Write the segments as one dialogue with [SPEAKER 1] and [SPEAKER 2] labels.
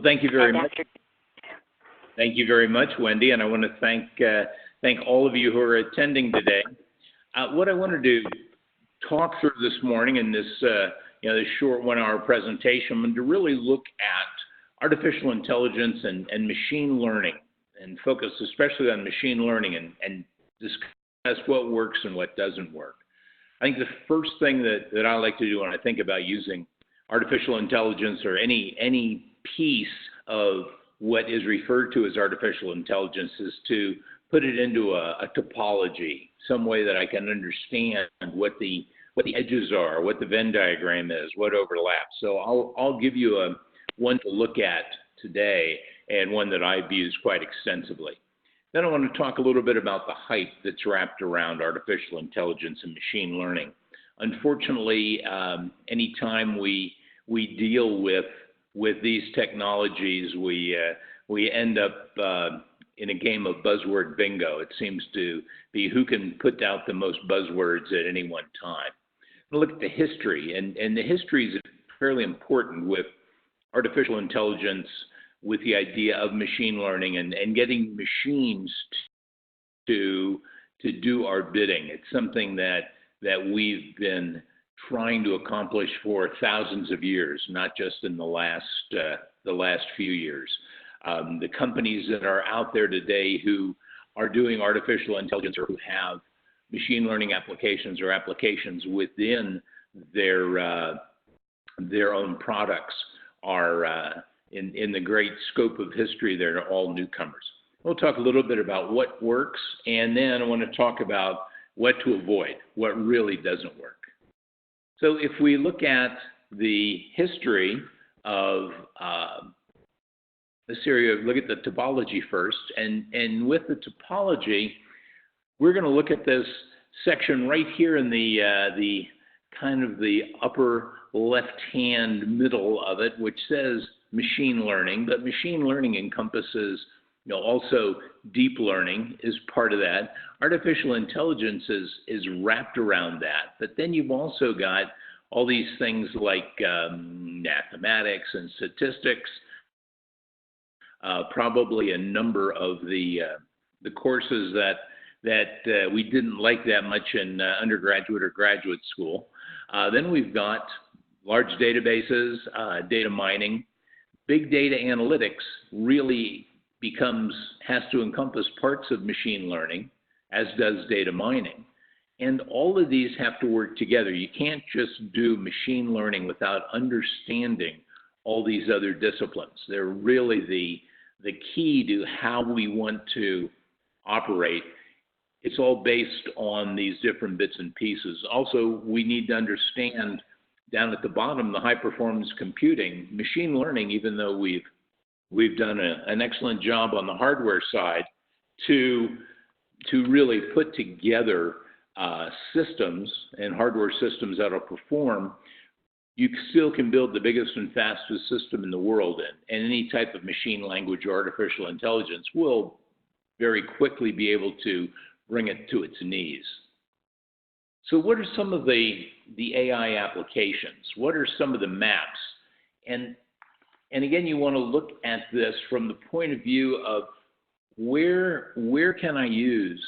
[SPEAKER 1] Thank you very much. Thank you very much, Wendy, and I want to thank all of you who are attending today. What I wanted to talk through this morning in this this short 1-hour presentation, and to really look at artificial intelligence and machine learning, and focus especially on machine learning and discuss what works and what doesn't work. I think the first thing that I like to do when I think about using artificial intelligence or any piece of what is referred to as artificial intelligence is to put it into a topology, some way that I can understand what the edges are, what the Venn diagram is, what overlaps. So I'll give you one to look at today, and one that I've used quite extensively. Then I want to talk a little bit about the hype that's wrapped around artificial intelligence and machine learning. Unfortunately, anytime we deal with these technologies, we end up in a game of buzzword bingo. It seems to be who can put out the most buzzwords at any one time. Look at the history, and the history is fairly important with artificial intelligence, with the idea of machine learning and getting machines to do our bidding. It's something that we've been trying to accomplish for thousands of years, not just in the last few years. The companies that are out there today who are doing artificial intelligence or who have machine learning applications or applications within their own products are in the great scope of history, they're all newcomers. We'll talk a little bit about what works, and then I want to talk about what to avoid, what really doesn't work. So if we look at the history of this area, look at the topology first, and with the topology, we're going to look at this section right here in the kind of the upper left-hand middle of it, which says machine learning, but machine learning encompasses also deep learning is part of that. Artificial intelligence is wrapped around that, but then you've also got all these things like mathematics and statistics, probably a number of the courses that we didn't like that much in undergraduate or graduate school. Then we've got large databases, data mining. Big data analytics really has to encompass parts of machine learning, as does data mining. And all of these have to work together. You can't just do machine learning without understanding all these other disciplines. They're really the key to how we want to operate. It's all based on these different bits and pieces. Also, we need to understand down at the bottom, the high performance computing, machine learning, even though we've done an excellent job on the hardware side to really put together systems and hardware systems that will perform, you still can build the biggest and fastest system in the world, and any type of machine language or artificial intelligence will very quickly be able to bring it to its knees. So what are some of the AI applications? What are some of the maps? And again, you want to look at this from the point of view of where can I use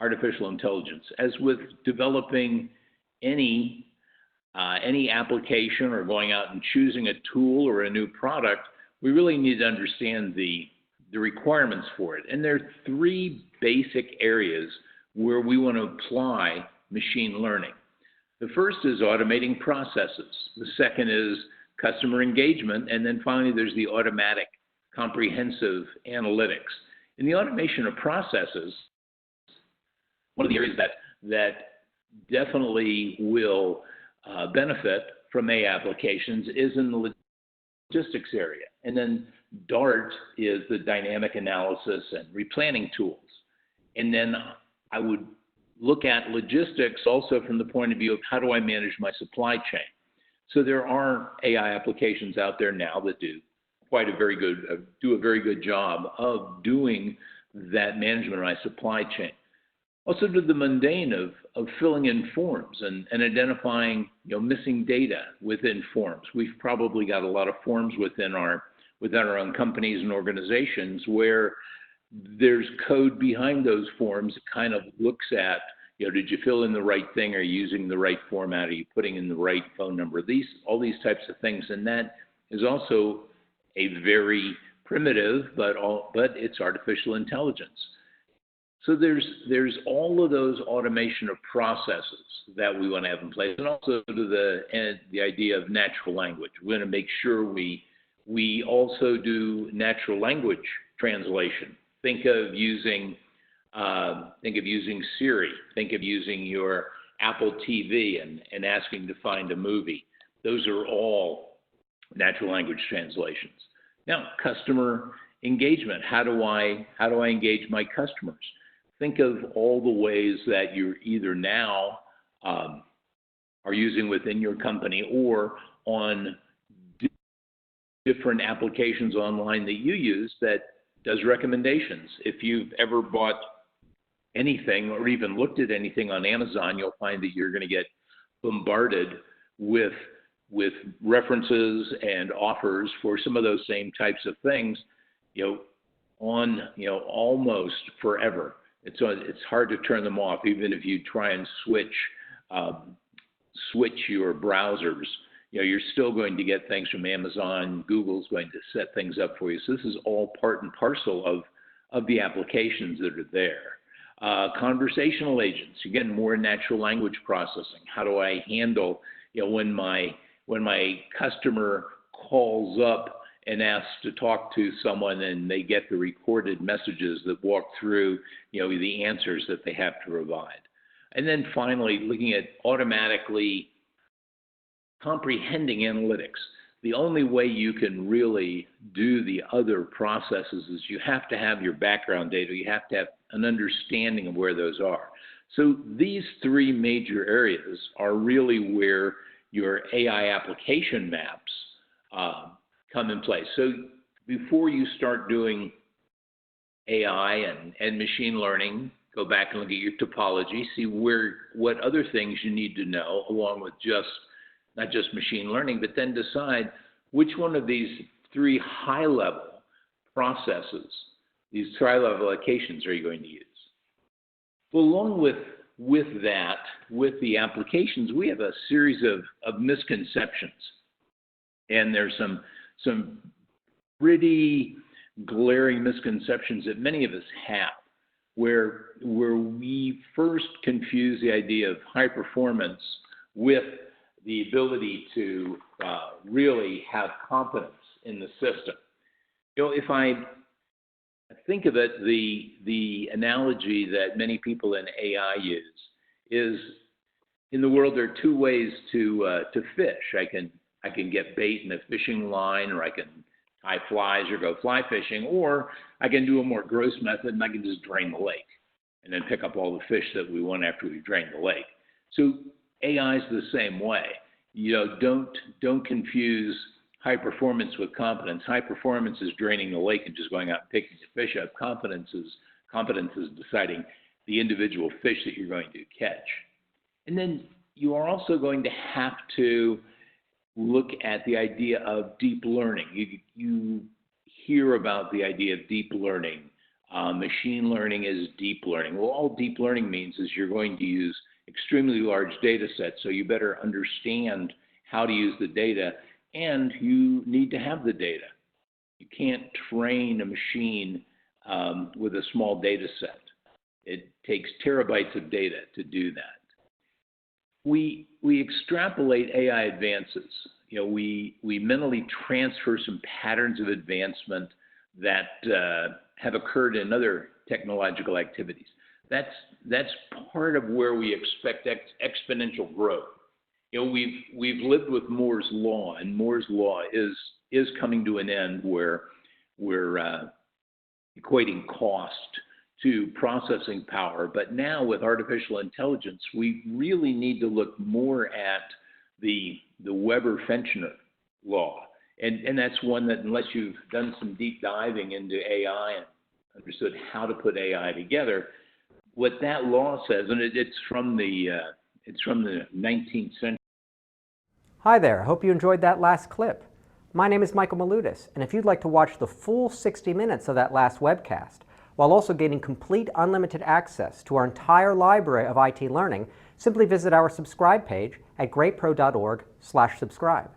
[SPEAKER 1] artificial intelligence? As with developing any application or going out and choosing a tool or a new product, we really need to understand the requirements for it. And there are 3 basic areas where we want to apply machine learning. The first is automating processes. The second is customer engagement. And then finally, there's the automatic comprehensive analytics. In the automation of processes, one of the areas that definitely will benefit from AI applications is in the logistics area. And then DART is the dynamic analysis and replanning tools. And then I would look at logistics also from the point of view of how do I manage my supply chain. So there are AI applications out there now that do a very good job of doing that management of my supply chain. Also do the mundane of filling in forms and identifying missing data within forms. We've probably got a lot of forms within our within our own companies and organizations where there's code behind those forms that kind of looks at, did you fill in the right thing? Are you using the right format? Are you putting in the right phone number? All these types of things. And that is also a very primitive, but it's artificial intelligence. So there's all of those automation of processes that we want to have in place, and also to the idea of natural language. We want to make sure we also do natural language translation. Think of using Siri. Think of using your Apple TV and asking to find a movie. Those are all natural language translations. Now, customer engagement. How do I engage my customers? Think of all the ways that you're either now are using within your company or on different applications online that you use that does recommendations. If you've ever bought anything or even looked at anything on Amazon, you'll find that you're going to get bombarded with references and offers for some of those same types of things, almost forever. It's hard to turn them off, even if you try and switch your browsers. You're still going to get things from Amazon. Google's going to set things up for you. So this is all part and parcel of the applications that are there. Conversational agents, again, more natural language processing. How do I handle, when my customer calls up and asks to talk to someone and they get the recorded messages that walk through, the answers that they have to provide. And then finally, looking at automatically comprehending analytics. The only way you can really do the other processes is you have to have your background data. You have to have an understanding of where those are. So these three major areas are really where your AI application maps come in place. So before you start doing AI and machine learning, go back and look at your topology, see what other things you need to know along with not just machine learning, but then decide which one of these three high-level processes, these high-level applications are you going to use. Well, along with that, with the applications, we have a series of misconceptions. And there's some pretty glaring misconceptions that many of us have, where we first confuse the idea of high performance with the ability to really have confidence in the system. If I think of it, the analogy that many people in AI use is, in the world, there are two ways to fish. I can get bait in a fishing line, or I can tie flies or go fly fishing, or I can do a more gross method and I can just drain the lake and then pick up all the fish that we want after we drain the lake. So AI is the same way. Don't confuse high performance with competence. High performance is draining the lake and just going out and picking the fish up. Competence is deciding the individual fish that you're going to catch. And then you are also going to have to look at the idea of deep learning. You hear about the idea of deep learning. Machine learning is deep learning. Well, all deep learning means is you're going to use extremely large data sets, so you better understand how to use the data, and you need to have the data. You can't train a machine with a small data set. It takes terabytes of data to do that. We extrapolate AI advances. We mentally transfer some patterns of advancement that have occurred in other technological activities. That's part of where we expect exponential growth. We've lived with Moore's law, and Moore's law is coming to an end where we're equating cost to processing power. But now with artificial intelligence, we really need to look more at the Weber-Fechner law. And that's one that, unless you've done some deep diving into AI and understood how to put AI together, what that law says, and it's from the 19th century.
[SPEAKER 2] Hi there, hope you enjoyed that last clip. My name is Michael Maludis, and if you'd like to watch the full 60 minutes of that last webcast, while also getting complete unlimited access to our entire library of IT learning, simply visit our subscribe page at greatpro.org/subscribe.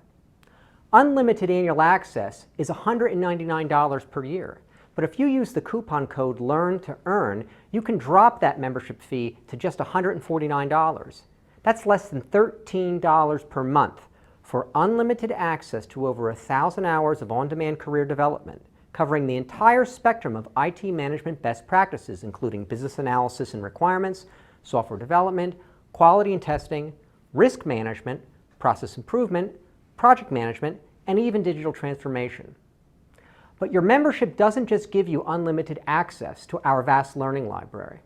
[SPEAKER 2] Unlimited annual access is $199 per year, but if you use the coupon code LEARN2EARN, you can drop that membership fee to just $149. That's less than $13 per month for unlimited access to over 1,000 hours of on-demand career development, covering the entire spectrum of IT management best practices, including business analysis and requirements, software development, quality and testing, risk management, process improvement, project management, and even digital transformation. But your membership doesn't just give you unlimited access to our vast learning library.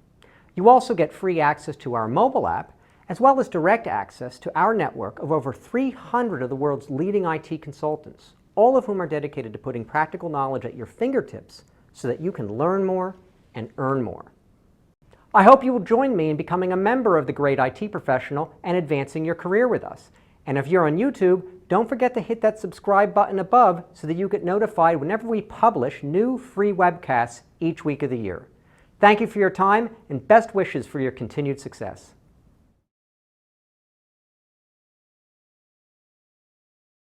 [SPEAKER 2] You also get free access to our mobile app, as well as direct access to our network of over 300 of the world's leading IT consultants, all of whom are dedicated to putting practical knowledge at your fingertips so that you can learn more and earn more. I hope you will join me in becoming a member of the Great IT Professional and advancing your career with us. And if you're on YouTube, don't forget to hit that subscribe button above so that you get notified whenever we publish new free webcasts each week of the year. Thank you for your time and best wishes for your continued success.